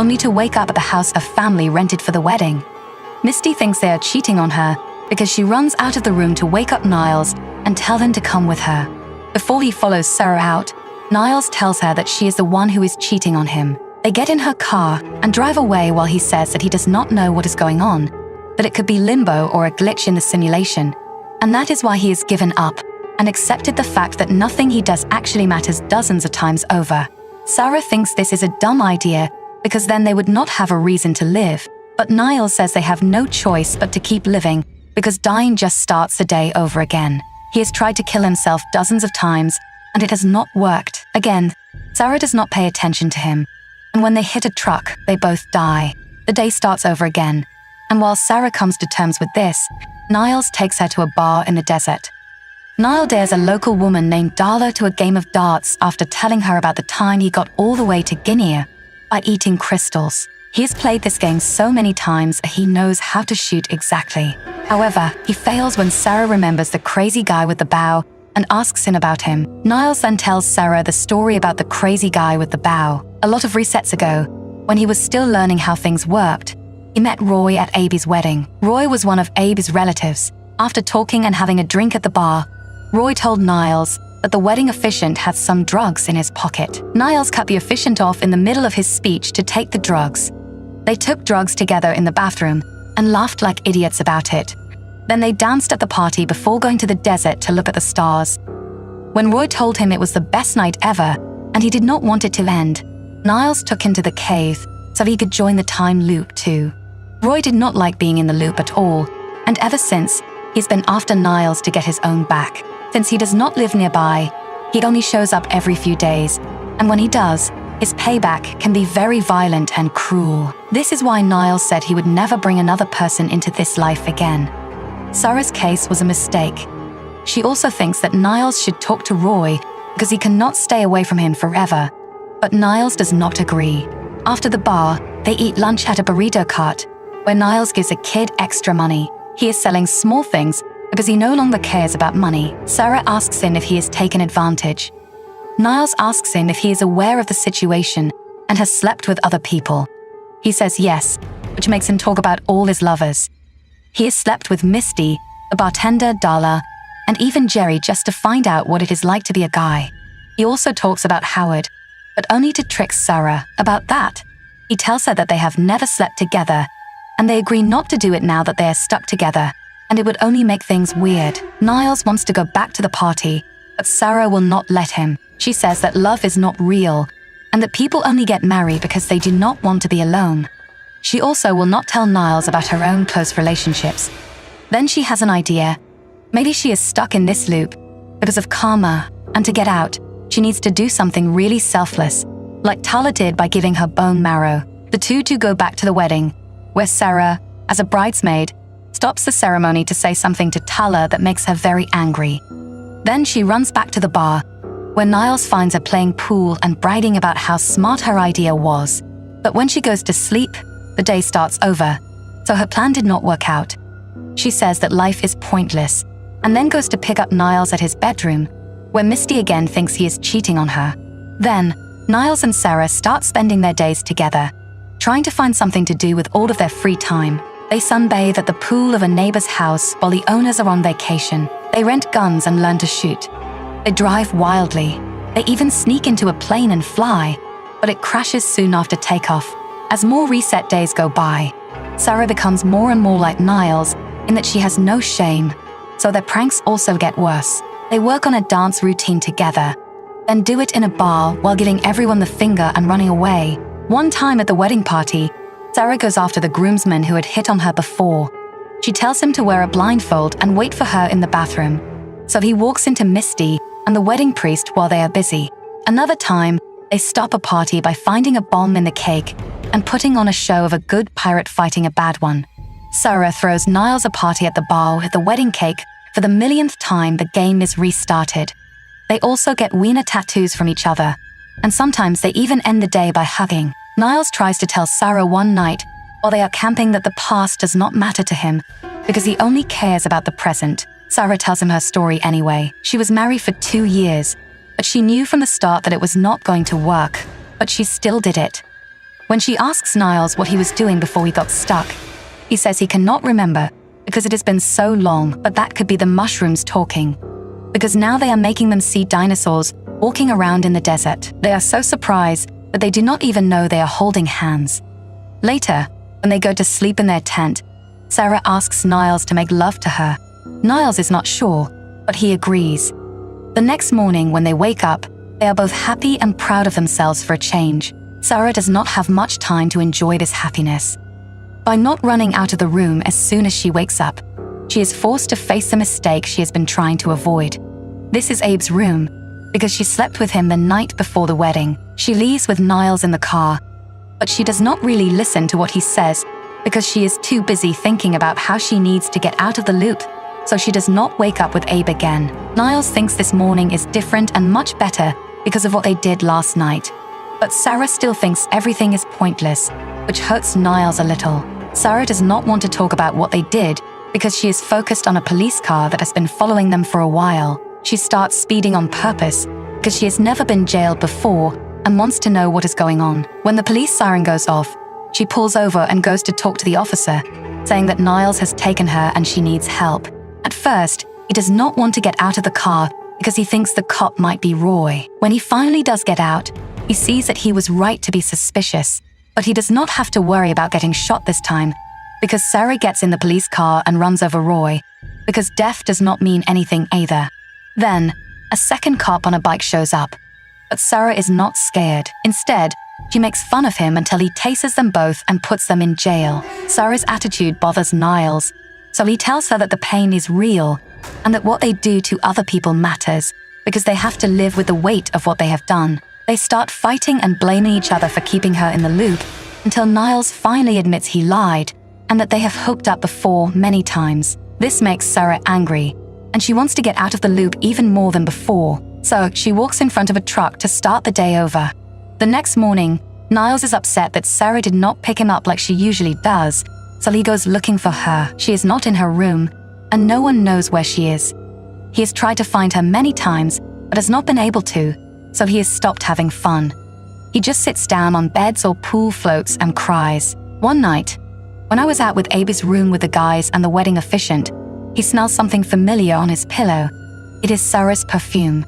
only to wake up at the house a family rented for the wedding. Misty thinks they are cheating on her because she runs out of the room to wake up Niles and tell him to come with her. Before he follows Sarah out, Niles tells her that she is the one who is cheating on him. They get in her car and drive away while he says that he does not know what is going on, that it could be limbo or a glitch in the simulation, and that is why he has given up and accepted the fact that nothing he does actually matters dozens of times over. Sarah thinks this is a dumb idea because then they would not have a reason to live, but Niles says they have no choice but to keep living because dying just starts the day over again. He has tried to kill himself dozens of times and it has not worked. Again, Sarah does not pay attention to him, and when they hit a truck, they both die. The day starts over again, and while Sarah comes to terms with this, Niles takes her to a bar in the desert. Niles dares a local woman named Darla to a game of darts after telling her about the time he got all the way to Guinea by eating crystals. He has played this game so many times he knows how to shoot exactly. However, he fails when Sarah remembers the crazy guy with the bow and asks him about him. Niles then tells Sarah the story about the crazy guy with the bow. A lot of resets ago, when he was still learning how things worked, he met Roy at Abby's wedding. Roy was one of Abby's relatives. After talking and having a drink at the bar, Roy told Niles that the wedding officiant had some drugs in his pocket. Niles cut the officiant off in the middle of his speech to take the drugs. They took drugs together in the bathroom and laughed like idiots about it. Then they danced at the party before going to the desert to look at the stars. When Roy told him it was the best night ever and he did not want it to end, Niles took him to the cave so he could join the time loop too. Roy did not like being in the loop at all, and ever since, he's been after Niles to get his own back. Since he does not live nearby, he only shows up every few days, and when he does, his payback can be very violent and cruel. This is why Niles said he would never bring another person into this life again. Sarah's case was a mistake. She also thinks that Niles should talk to Roy because he cannot stay away from him forever, but Niles does not agree. After the bar, they eat lunch at a burrito cart, where Niles gives a kid extra money. He is selling small things because he no longer cares about money. Sarah asks him if he has taken advantage. Niles asks him if he is aware of the situation and has slept with other people. He says yes, which makes him talk about all his lovers. He has slept with Misty, the bartender, Darla, and even Jerry just to find out what it is like to be a guy. He also talks about Howard, but only to trick Sarah about that. He tells her that they have never slept together, and they agree not to do it now that they are stuck together, and it would only make things weird. Niles wants to go back to the party, but Sarah will not let him. She says that love is not real, and that people only get married because they do not want to be alone. She also will not tell Niles about her own close relationships. Then she has an idea. Maybe she is stuck in this loop because of karma, and to get out, she needs to do something really selfless, like Tala did by giving her bone marrow. The two go back to the wedding, where Sarah, as a bridesmaid, stops the ceremony to say something to Tala that makes her very angry. Then she runs back to the bar, where Niles finds her playing pool and bragging about how smart her idea was. But when she goes to sleep, the day starts over, so her plan did not work out. She says that life is pointless, and then goes to pick up Niles at his bedroom, where Misty again thinks he is cheating on her. Then, Niles and Sarah start spending their days together, trying to find something to do with all of their free time. They sunbathe at the pool of a neighbor's house while the owners are on vacation. They rent guns and learn to shoot. They drive wildly. They even sneak into a plane and fly, but it crashes soon after takeoff. As more reset days go by, Sarah becomes more and more like Niles in that she has no shame, so their pranks also get worse. They work on a dance routine together, then do it in a bar while giving everyone the finger and running away. One time at the wedding party, Sarah goes after the groomsman who had hit on her before. She tells him to wear a blindfold and wait for her in the bathroom. So he walks into Misty and the wedding priest while they are busy. Another time, they stop a party by finding a bomb in the cake and putting on a show of a good pirate fighting a bad one. Sarah throws Niles a party at the bar with the wedding cake. For the millionth time, the game is restarted. They also get wiener tattoos from each other, and sometimes they even end the day by hugging. Niles tries to tell Sarah one night while they are camping that the past does not matter to him because he only cares about the present. Sarah tells him her story anyway. She was married for 2 years, but she knew from the start that it was not going to work, but she still did it. When she asks Niles what he was doing before he got stuck, he says he cannot remember because it has been so long, but that could be the mushrooms talking. Because now they are making them see dinosaurs walking around in the desert. They are so surprised that they do not even know they are holding hands. Later, when they go to sleep in their tent, Sarah asks Niles to make love to her. Niles is not sure, but he agrees. The next morning when they wake up, they are both happy and proud of themselves for a change. Sarah does not have much time to enjoy this happiness. By not running out of the room as soon as she wakes up, she is forced to face the mistake she has been trying to avoid. This is Abe's room, because she slept with him the night before the wedding. She leaves with Niles in the car, but she does not really listen to what he says because she is too busy thinking about how she needs to get out of the loop, so she does not wake up with Abe again. Niles thinks this morning is different and much better because of what they did last night. But Sarah still thinks everything is pointless, which hurts Niles a little. Sarah does not want to talk about what they did because she is focused on a police car that has been following them for a while. She starts speeding on purpose because she has never been jailed before and wants to know what is going on. When the police siren goes off, she pulls over and goes to talk to the officer, saying that Niles has taken her and she needs help. At first, he does not want to get out of the car because he thinks the cop might be Roy. When he finally does get out, he sees that he was right to be suspicious, but he does not have to worry about getting shot this time because Sarah gets in the police car and runs over Roy, because death does not mean anything either. Then, a second cop on a bike shows up, but Sarah is not scared. Instead, she makes fun of him until he tases them both and puts them in jail. Sarah's attitude bothers Niles, so he tells her that the pain is real and that what they do to other people matters because they have to live with the weight of what they have done. They start fighting and blaming each other for keeping her in the loop until Niles finally admits he lied and that they have hooked up before many times. This makes Sarah angry, and she wants to get out of the loop even more than before, so she walks in front of a truck to start the day over. The next morning, Niles is upset that Sarah did not pick him up like she usually does, so he goes looking for her. She is not in her room, and no one knows where she is. He has tried to find her many times, but has not been able to, so he has stopped having fun. He just sits down on beds or pool floats and cries. One night, when I was out with Abe's room with the guys and the wedding officiant, he smells something familiar on his pillow. It is Sarah's perfume.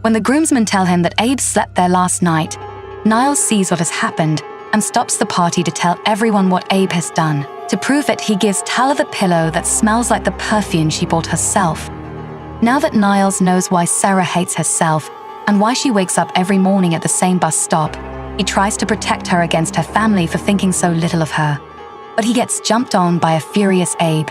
When the groomsmen tell him that Abe slept there last night, Niles sees what has happened and stops the party to tell everyone what Abe has done. To prove it, he gives Tala the pillow that smells like the perfume she bought herself. Now that Niles knows why Sarah hates herself and why she wakes up every morning at the same bus stop, he tries to protect her against her family for thinking so little of her. But he gets jumped on by a furious Abe.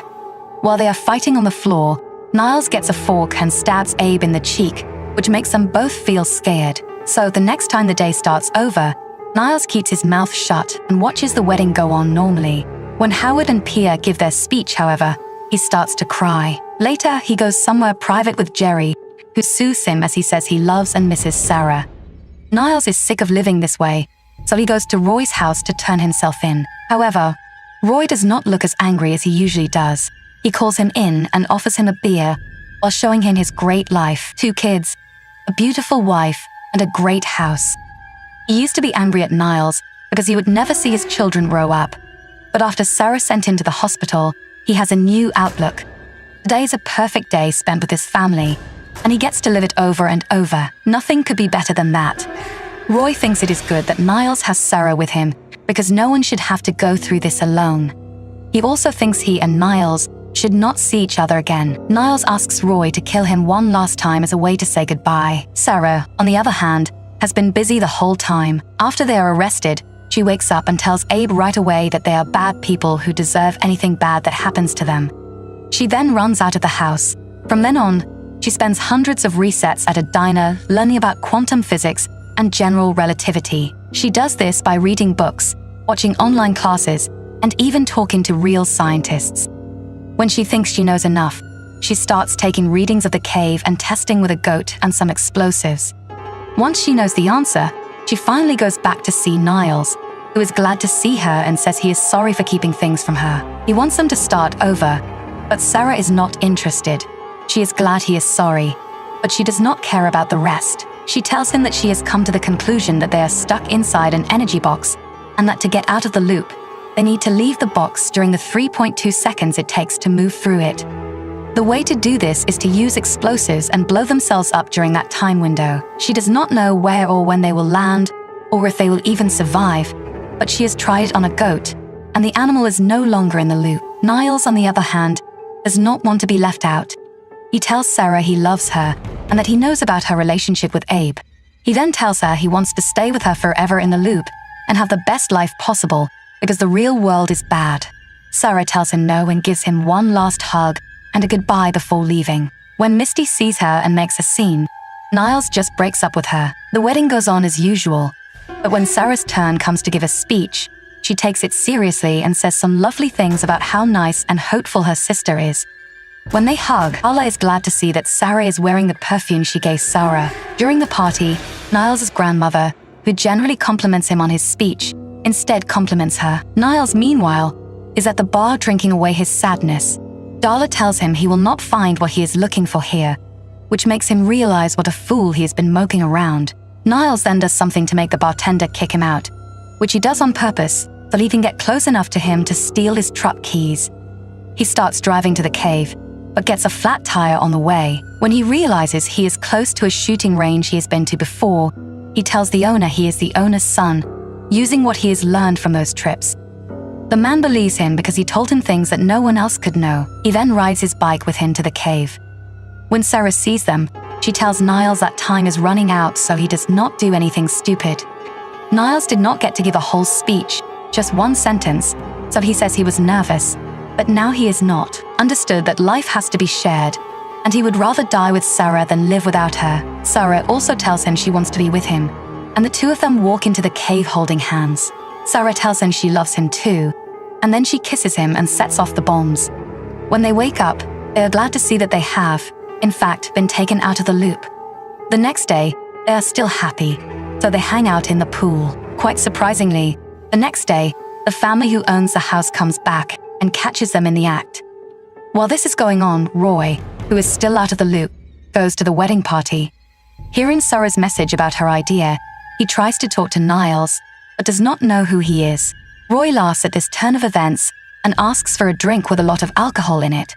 While they are fighting on the floor, Niles gets a fork and stabs Abe in the cheek, which makes them both feel scared. So the next time the day starts over, Niles keeps his mouth shut and watches the wedding go on normally. When Howard and Pia give their speech, however, he starts to cry. Later, he goes somewhere private with Jerry, who soothes him as he says he loves and misses Sarah. Niles is sick of living this way, so he goes to Roy's house to turn himself in. However, Roy does not look as angry as he usually does. He calls him in and offers him a beer while showing him his great life, 2 kids, a beautiful wife, and a great house. He used to be angry at Niles because he would never see his children grow up. But after Sarah sent him to the hospital, he has a new outlook. Today is a perfect day spent with his family, and he gets to live it over and over. Nothing could be better than that. Roy thinks it is good that Niles has Sarah with him because no one should have to go through this alone. He also thinks he and Niles should not see each other again. Niles asks Roy to kill him one last time as a way to say goodbye. Sarah, on the other hand, has been busy the whole time. After they are arrested, she wakes up and tells Abe right away that they are bad people who deserve anything bad that happens to them. She then runs out of the house. From then on, she spends hundreds of resets at a diner learning about quantum physics and general relativity. She does this by reading books, watching online classes, and even talking to real scientists. When she thinks she knows enough, she starts taking readings of the cave and testing with a goat and some explosives. Once she knows the answer, she finally goes back to see Niles, who is glad to see her and says he is sorry for keeping things from her. He wants them to start over, but Sarah is not interested. She is glad he is sorry, but she does not care about the rest. She tells him that she has come to the conclusion that they are stuck inside an energy box and that to get out of the loop, they need to leave the box during the 3.2 seconds it takes to move through it. The way to do this is to use explosives and blow themselves up during that time window. She does not know where or when they will land, or if they will even survive, but she has tried it on a goat, and the animal is no longer in the loop. Niles, on the other hand, does not want to be left out. He tells Sarah he loves her and that he knows about her relationship with Abe. He then tells her he wants to stay with her forever in the loop and have the best life possible because the real world is bad. Sarah tells him no and gives him one last hug and a goodbye before leaving. When Misty sees her and makes a scene, Niles just breaks up with her. The wedding goes on as usual, but when Sarah's turn comes to give a speech, she takes it seriously and says some lovely things about how nice and hopeful her sister is. When they hug, Carla is glad to see that Sarah is wearing the perfume she gave Sarah. During the party, Niles' grandmother, who generally compliments him on his speech, instead compliments her. Niles, meanwhile, is at the bar drinking away his sadness. Darla tells him he will not find what he is looking for here, which makes him realize what a fool he has been moping around. Niles then does something to make the bartender kick him out, which he does on purpose so he can get close enough to him to steal his truck keys. He starts driving to the cave, but gets a flat tire on the way. When he realizes he is close to a shooting range he has been to before, he tells the owner he is the owner's son, using what he has learned from those trips. The man believes him because he told him things that no one else could know. He then rides his bike with him to the cave. When Sarah sees them, she tells Niles that time is running out so he does not do anything stupid. Niles did not get to give a whole speech, just one sentence, so he says he was nervous, but now he is not. Understood that life has to be shared, and he would rather die with Sarah than live without her. Sarah also tells him she wants to be with him, and the two of them walk into the cave holding hands. Sarah tells him she loves him too, and then she kisses him and sets off the bombs. When they wake up, they are glad to see that they have, in fact, been taken out of the loop. The next day, they are still happy, so they hang out in the pool. Quite surprisingly, the next day, the family who owns the house comes back and catches them in the act. While this is going on, Roy, who is still out of the loop, goes to the wedding party. Hearing Sarah's message about her idea, he tries to talk to Niles, but does not know who he is. Roy laughs at this turn of events and asks for a drink with a lot of alcohol in it.